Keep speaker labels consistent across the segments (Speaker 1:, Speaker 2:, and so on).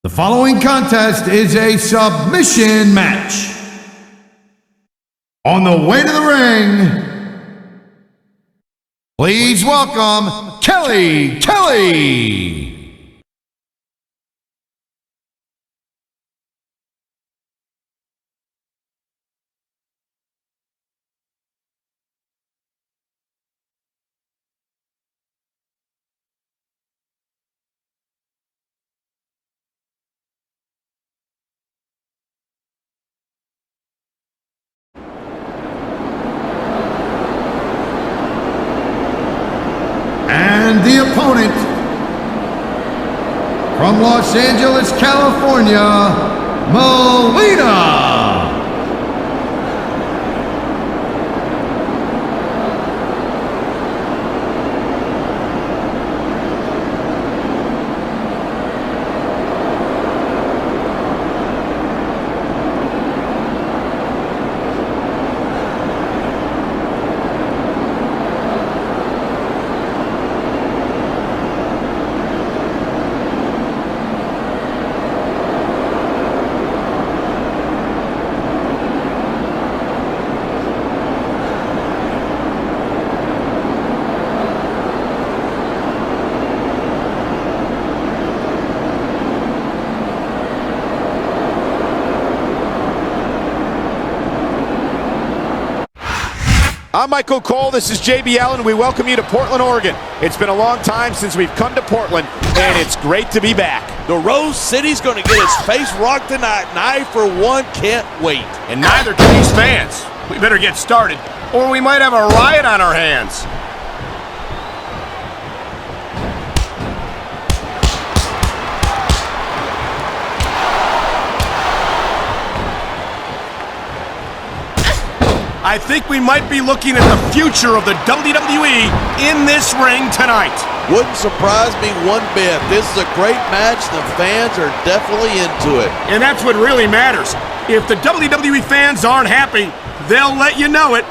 Speaker 1: The following contest is a submission match. On the way to the ring, please welcome Kelly. And the opponent, from Los Angeles, California, Melina.
Speaker 2: I'm Michael Cole, this is JB Allen. We welcome you to Portland, Oregon. It's been a long time since we've come to Portland, and it's great to be back.
Speaker 3: The Rose City's gonna get his face rocked tonight, and I, for one, can't wait.
Speaker 4: And neither can these fans. We better get started, or we might have a riot on our hands. I think we might be looking at the future of the WWE in this ring tonight.
Speaker 3: Wouldn't surprise me one bit. This is a great match. The fans are definitely into it.
Speaker 4: And that's what really matters. If the WWE fans aren't happy, they'll let you know it.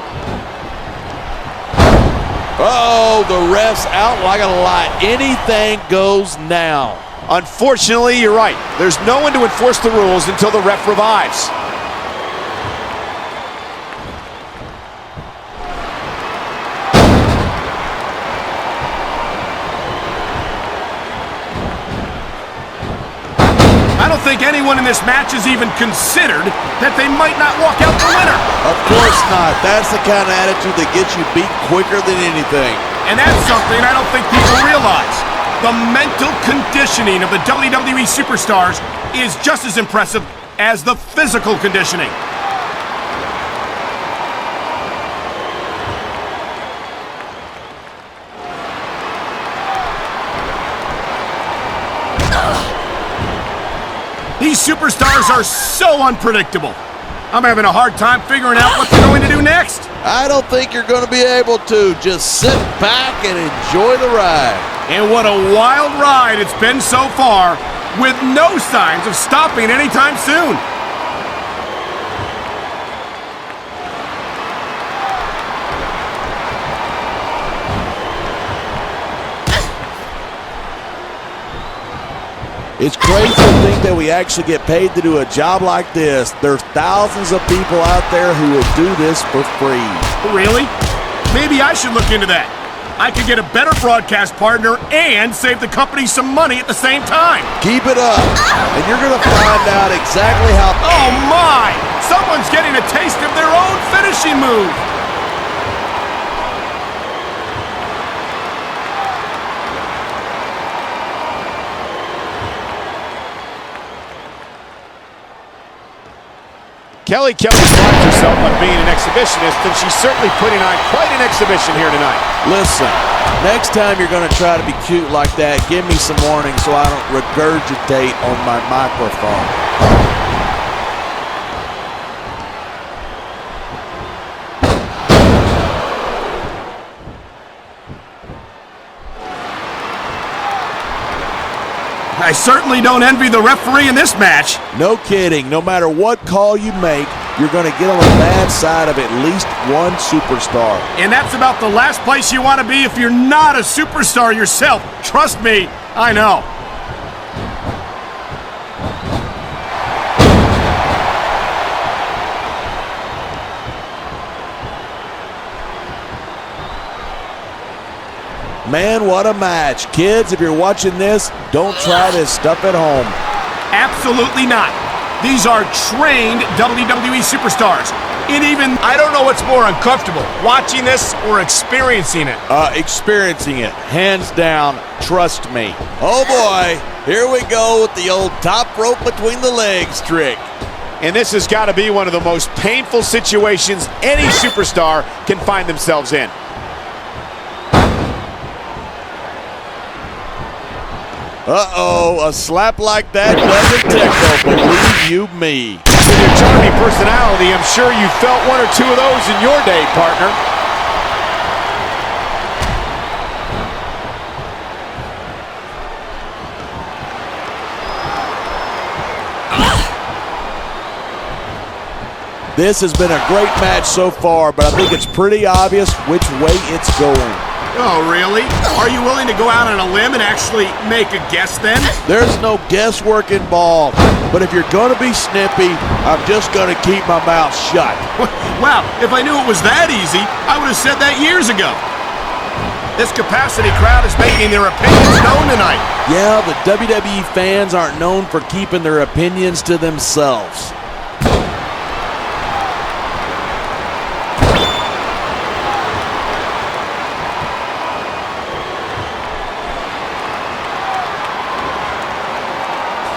Speaker 3: Oh, the ref's out like a light. Anything goes now.
Speaker 2: Unfortunately, you're right. There's no one to enforce the rules until the ref revives.
Speaker 4: I don't think anyone in this match has even considered that they might not walk out the winner.
Speaker 3: Of course not. That's the kind of attitude that gets you beat quicker than anything.
Speaker 4: And that's something I don't think people realize. The mental conditioning of the WWE superstars is just as impressive as the physical conditioning. These superstars are so unpredictable. I'm having a hard time figuring out what they're going to do next.
Speaker 3: I don't think you're going to be able to. Just sit back and enjoy the ride.
Speaker 4: And what a wild ride it's been so far, with no signs of stopping anytime soon.
Speaker 3: It's crazy to think that we actually get paid to do a job like this. There's thousands of people out there who would do this for free.
Speaker 4: Really? Maybe I should look into that. I could get a better broadcast partner and save the company some money at the same time.
Speaker 3: Keep it up, and you're going to find out exactly how...
Speaker 4: Oh my! Someone's getting a taste of their own finishing move.
Speaker 2: Kelly prides herself on being an exhibitionist, and she's certainly putting on quite an exhibition here tonight.
Speaker 3: Listen, next time you're going to try to be cute like that, give me some warning so I don't regurgitate on my microphone.
Speaker 4: I certainly don't envy the referee in this match.
Speaker 3: No kidding. No matter what call you make, you're going to get on the bad side of at least one superstar.
Speaker 4: And that's about the last place you want to be if you're not a superstar yourself. Trust me, I know.
Speaker 3: Man, what a match. Kids, if you're watching this, don't try this stuff at home.
Speaker 4: Absolutely not. These are trained WWE superstars. And even, I don't know what's more uncomfortable, watching this or experiencing it.
Speaker 3: Experiencing it, hands down, trust me. Oh boy, here we go with the old top rope between the legs trick.
Speaker 2: And this has got to be one of the most painful situations any superstar can find themselves in.
Speaker 3: Uh-oh, a slap like that doesn't tickle, believe you me.
Speaker 2: With your charming personality, I'm sure you felt one or two of those in your day, partner.
Speaker 3: This has been a great match so far, but I think it's pretty obvious which way it's going.
Speaker 4: Oh, really? Are you willing to go out on a limb and actually make a guess then?
Speaker 3: There's no guesswork involved, but if you're going to be snippy, I'm just going to keep my mouth shut.
Speaker 4: Wow, if I knew it was that easy, I would have said that years ago. This capacity crowd is making their opinions known tonight.
Speaker 3: Yeah, the WWE fans aren't known for keeping their opinions to themselves.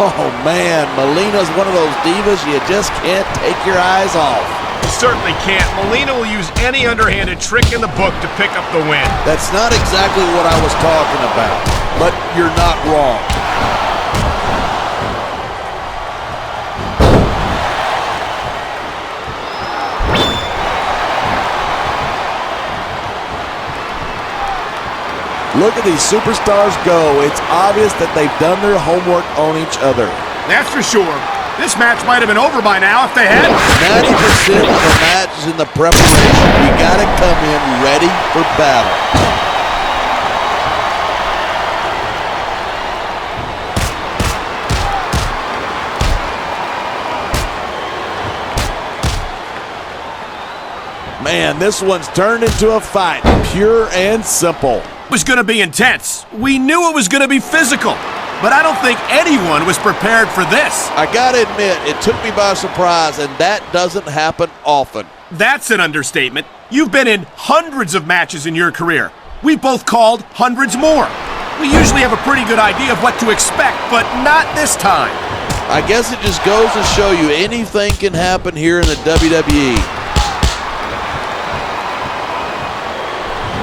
Speaker 3: Oh man, Melina's one of those divas you just can't take your eyes off.
Speaker 4: You certainly can't. Melina will use any underhanded trick in the book to pick up the win.
Speaker 3: That's not exactly what I was talking about, but you're not wrong. Look at these superstars go. It's obvious that they've done their homework on each other.
Speaker 4: That's for sure. This match might have been over by now if they had.
Speaker 3: 90% of the match is in the preparation. You gotta come in ready for battle. Man, this one's turned into a fight, pure and simple.
Speaker 4: It was going to be intense. We knew it was going to be physical, but I don't think anyone was prepared for this.
Speaker 3: I gotta admit, it took me by surprise, and that doesn't happen often.
Speaker 4: That's an understatement. You've been in hundreds of matches in your career. We both called hundreds more. We usually have a pretty good idea of what to expect, but not this time.
Speaker 3: I guess it just goes to show you anything can happen here in the WWE.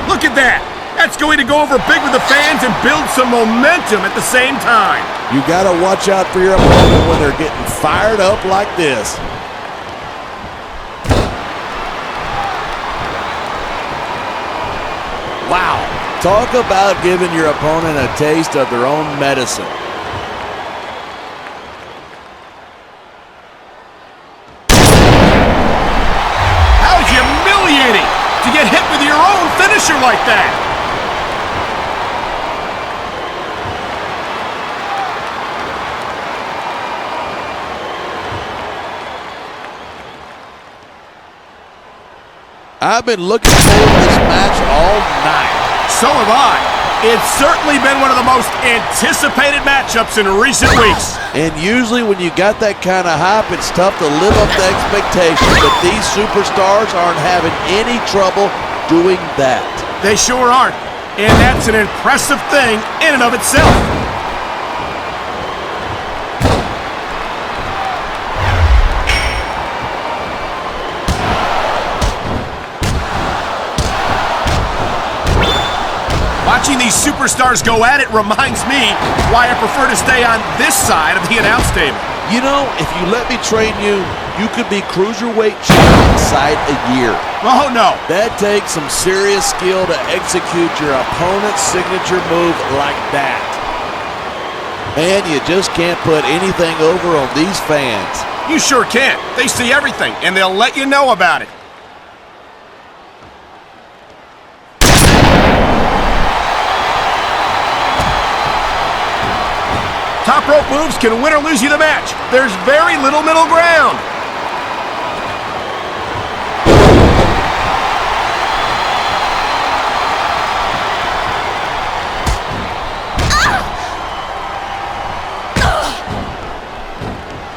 Speaker 4: Look at that. That's going to go over big with the fans and build some momentum at the same time.
Speaker 3: You gotta watch out for your opponent when they're getting fired up like this. Wow. Talk about giving your opponent a taste of their own medicine.
Speaker 4: How humiliating to get hit with your own finisher like that.
Speaker 3: I've been looking forward to this match all night.
Speaker 4: So have I. It's certainly been one of the most anticipated matchups in recent weeks.
Speaker 3: And usually when you got that kind of hype, it's tough to live up to expectations, but these superstars aren't having any trouble doing that.
Speaker 4: They sure aren't. And that's an impressive thing in and of itself. Watching these superstars go at it reminds me why I prefer to stay on this side of the announce table.
Speaker 3: You know, if you let me train you, you could be cruiserweight champion inside a year.
Speaker 4: Oh, no.
Speaker 3: That takes some serious skill to execute your opponent's signature move like that. Man, you just can't put anything over on these fans.
Speaker 4: You sure can't. They see everything, and they'll let you know about it. Top rope moves can win or lose you the match. There's very little middle ground.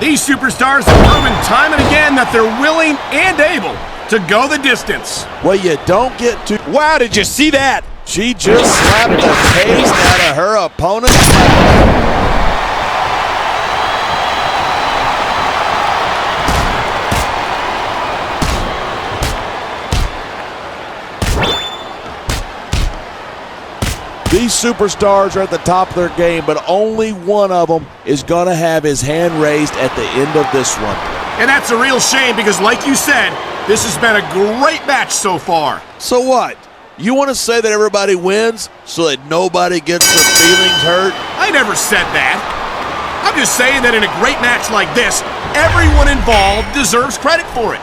Speaker 4: These superstars have proven time and again that they're willing and able to go the distance.
Speaker 3: Well, you don't get to...
Speaker 2: Wow, did you see that?
Speaker 3: She just slapped the taste out of her opponent. These superstars are at the top of their game, but only one of them is going to have his hand raised at the end of this one.
Speaker 4: And that's a real shame because, like you said, this has been a great match so far.
Speaker 3: So what? You want to say that everybody wins so that nobody gets their feelings hurt?
Speaker 4: I never said that. I'm just saying that in a great match like this, everyone involved deserves credit for it.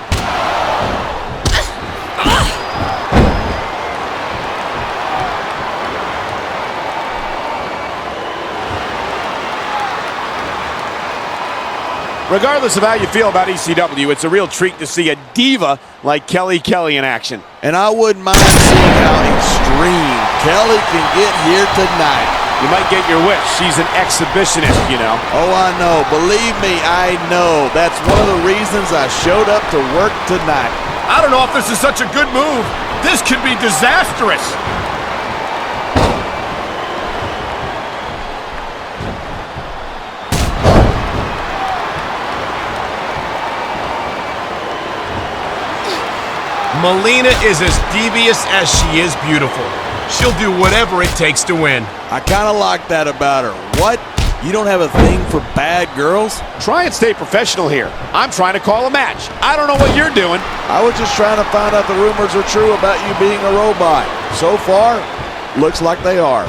Speaker 2: Regardless of how you feel about ECW, it's a real treat to see a diva like Kelly in action.
Speaker 3: And I wouldn't mind seeing how extreme Kelly can get here tonight.
Speaker 2: You might get your wish. She's an exhibitionist, you know.
Speaker 3: Oh, I know. Believe me, I know. That's one of the reasons I showed up to work tonight.
Speaker 4: I don't know if this is such a good move. This could be disastrous. Melina is as devious as she is beautiful. She'll do whatever it takes to win.
Speaker 3: I kind of like that about her. What? You don't have a thing for bad girls?
Speaker 2: Try and stay professional here. I'm trying to call a match. I don't know what you're doing.
Speaker 3: I was just trying to find out the rumors are true about you being a robot. So far, looks like they are.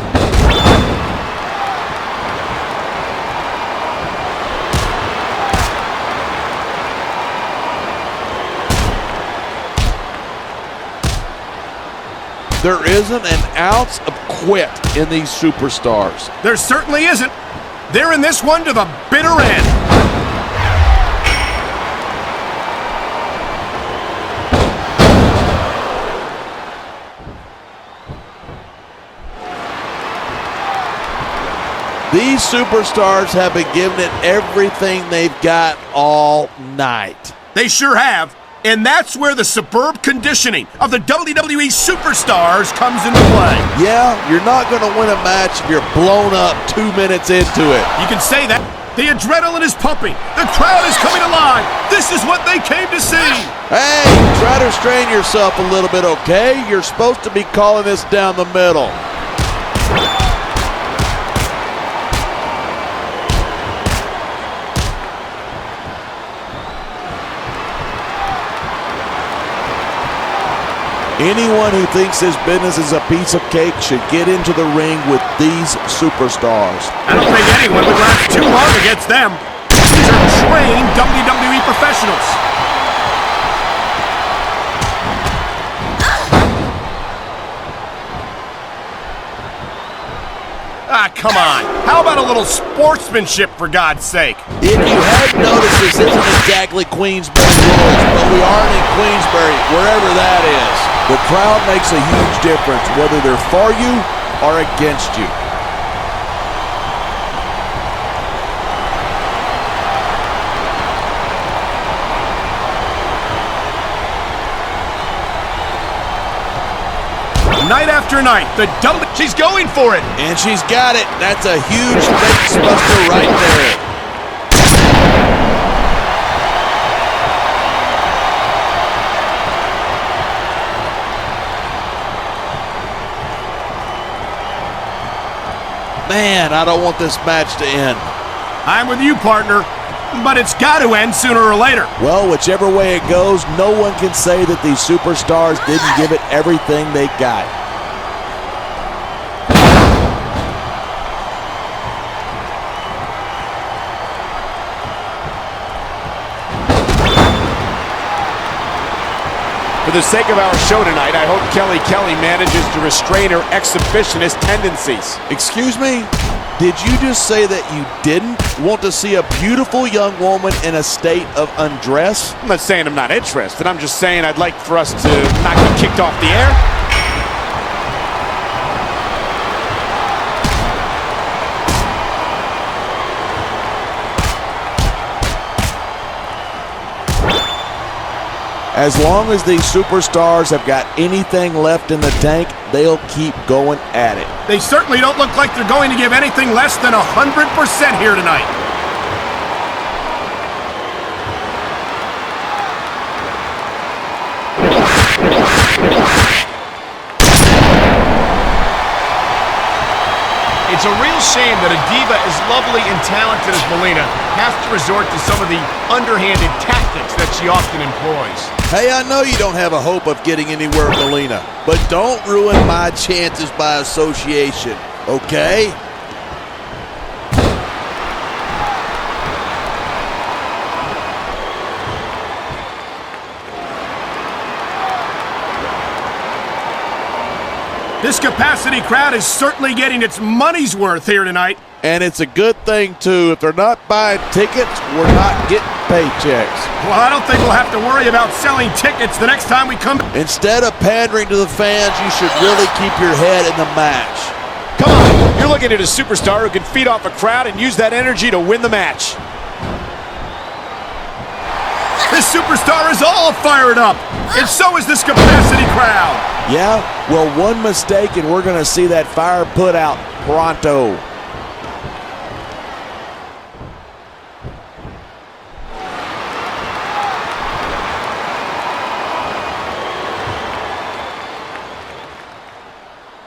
Speaker 3: There isn't an ounce of quit in these superstars.
Speaker 4: There certainly isn't. They're in this one to the bitter end.
Speaker 3: These superstars have been giving it everything they've got all night.
Speaker 4: They sure have. And that's where the superb conditioning of the WWE superstars comes into play.
Speaker 3: Yeah, you're not going to win a match if you're blown up 2 minutes into it.
Speaker 4: You can say that. The adrenaline is pumping. The crowd is coming alive. This is what they came to see.
Speaker 3: Hey, try to restrain yourself a little bit, okay? You're supposed to be calling this down the middle. Anyone who thinks this business is a piece of cake should get into the ring with these superstars.
Speaker 4: I don't think anyone would last too long against them. These are trained WWE professionals. Ah, come on. How about a little sportsmanship, for God's sake?
Speaker 3: If you hadn't noticed, this isn't exactly Queensbury rules, but we aren't in Queensbury, wherever that is. The crowd makes a huge difference, whether they're for you or against you.
Speaker 4: Night after night, she's going for it.
Speaker 3: And she's got it. That's a huge face buster right there. Man, I don't want this match to end.
Speaker 4: I'm with you, partner, but it's got to end sooner or later.
Speaker 3: Well, whichever way it goes, no one can say that these superstars didn't give it everything they got.
Speaker 2: For the sake of our show tonight, I hope Kelly manages to restrain her exhibitionist tendencies.
Speaker 3: Excuse me? Did you just say that you didn't want to see a beautiful young woman in a state of undress?
Speaker 2: I'm not saying I'm not interested. I'm just saying I'd like for us to not get kicked off the air.
Speaker 3: As long as these superstars have got anything left in the tank, they'll keep going at it.
Speaker 4: They certainly don't look like they're going to give anything less than 100% here tonight. It's a real shame that a diva as lovely and talented as Melina has to resort to some of the underhanded tactics that she often employs.
Speaker 3: Hey, I know you don't have a hope of getting anywhere, Melina, but don't ruin my chances by association, okay?
Speaker 4: This capacity crowd is certainly getting its money's worth here tonight.
Speaker 3: And it's a good thing, too. If they're not buying tickets, we're not getting paychecks.
Speaker 4: Well, I don't think we'll have to worry about selling tickets the next time we come.
Speaker 3: Instead of pandering to the fans, you should really keep your head in the match.
Speaker 2: Come on, you're looking at a superstar who can feed off a crowd and use that energy to win the match.
Speaker 4: This superstar is all fired up, and so is this capacity crowd.
Speaker 3: Yeah? Well, one mistake and we're going to see that fire put out pronto.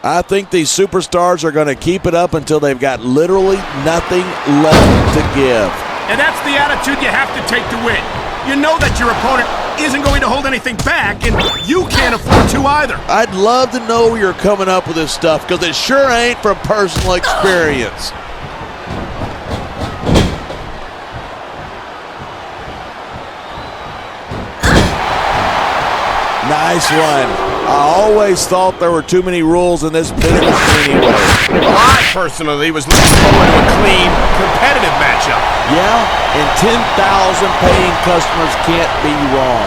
Speaker 3: I think these superstars are going to keep it up until they've got literally nothing left to give.
Speaker 4: And that's the attitude you have to take to win. You know that your opponent isn't going to hold anything back, and you can't afford to either.
Speaker 3: I'd love to know where you're coming up with this stuff, because it sure ain't from personal experience. Nice one. I always thought there were too many rules in this business anyway.
Speaker 4: Well, I personally was looking forward to a clean, competitive matchup.
Speaker 3: Yeah, and 10,000 paying customers can't be wrong.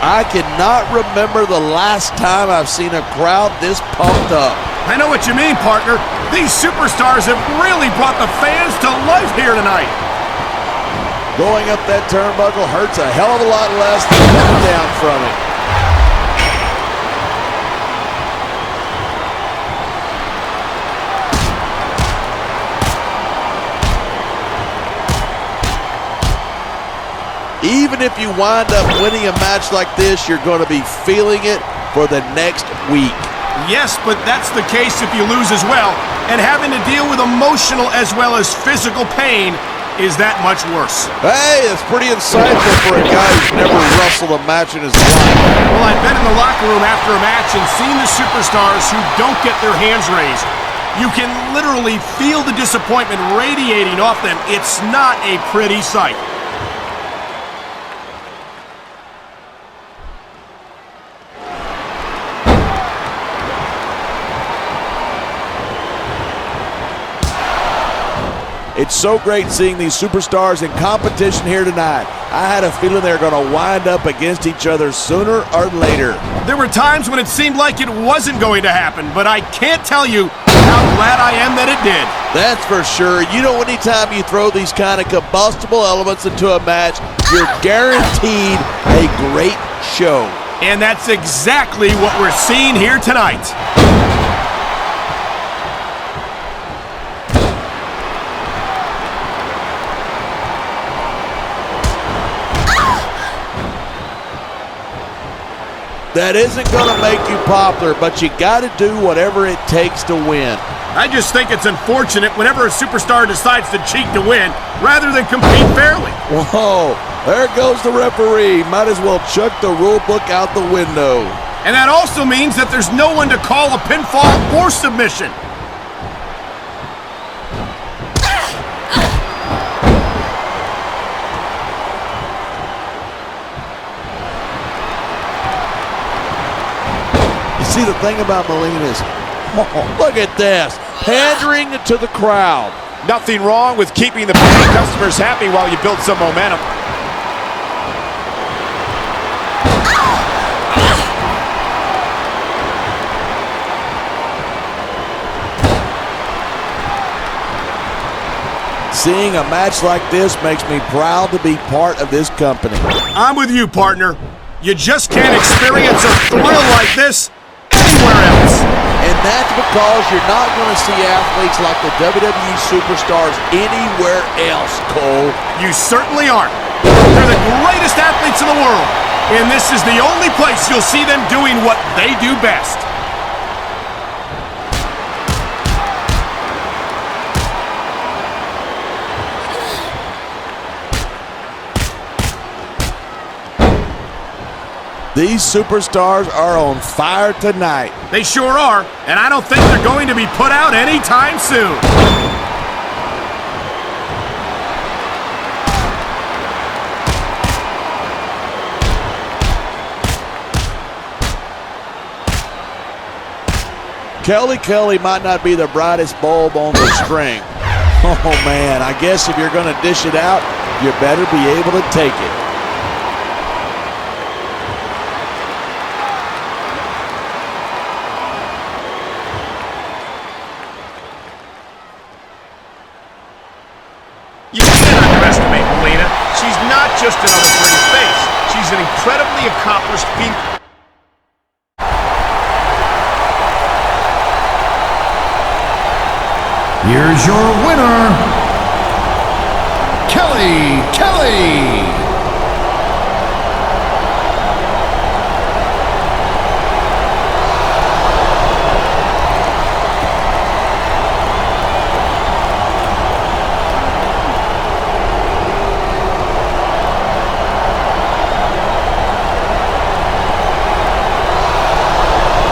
Speaker 3: I cannot remember the last time I've seen a crowd this pumped up.
Speaker 4: I know what you mean, partner. These superstars have really brought the fans to life here tonight.
Speaker 3: Going up that turnbuckle hurts a hell of a lot less than coming down from it. Even if you wind up winning a match like this, you're going to be feeling it for the next week.
Speaker 4: Yes, but that's the case if you lose as well. And having to deal with emotional as well as physical pain is that much worse.
Speaker 3: Hey, that's pretty insightful for a guy who's never wrestled a match in his life.
Speaker 4: Well, I've been in the locker room after a match and seen the superstars who don't get their hands raised. You can literally feel the disappointment radiating off them. It's not a pretty sight.
Speaker 3: It's so great seeing these superstars in competition here tonight. I had a feeling they were going to wind up against each other sooner or later.
Speaker 4: There were times when it seemed like it wasn't going to happen, but I can't tell you how glad I am that it did.
Speaker 3: That's for sure. You know, anytime you throw these kind of combustible elements into a match, you're guaranteed a great show.
Speaker 4: And that's exactly what we're seeing here tonight.
Speaker 3: That isn't going to make you popular, but you got to do whatever it takes to win.
Speaker 4: I just think it's unfortunate whenever a superstar decides to cheat to win rather than compete fairly.
Speaker 3: Whoa, there goes the referee. Might as well chuck the rule book out the window.
Speaker 4: And that also means that there's no one to call a pinfall or submission.
Speaker 3: See, the thing about Melina is, look at this, pandering to the crowd.
Speaker 2: Nothing wrong with keeping the paying customers happy while you build some momentum.
Speaker 3: Seeing a match like this makes me proud to be part of this company.
Speaker 4: I'm with you, partner. You just can't experience a thrill like this anywhere else.
Speaker 3: And that's because you're not going to see athletes like the WWE superstars anywhere else, Cole.
Speaker 4: You certainly aren't. They're the greatest athletes in the world, and this is the only place you'll see them doing what they do best.
Speaker 3: These superstars are on fire tonight.
Speaker 4: They sure are, and I don't think they're going to be put out anytime soon.
Speaker 3: Kelly might not be the brightest bulb on the string. Oh man, I guess if you're going to dish it out, you better be able to take it.
Speaker 4: You can't underestimate Melina. She's not just another pretty face. She's an incredibly accomplished female.
Speaker 1: Here's your winner, Kelly.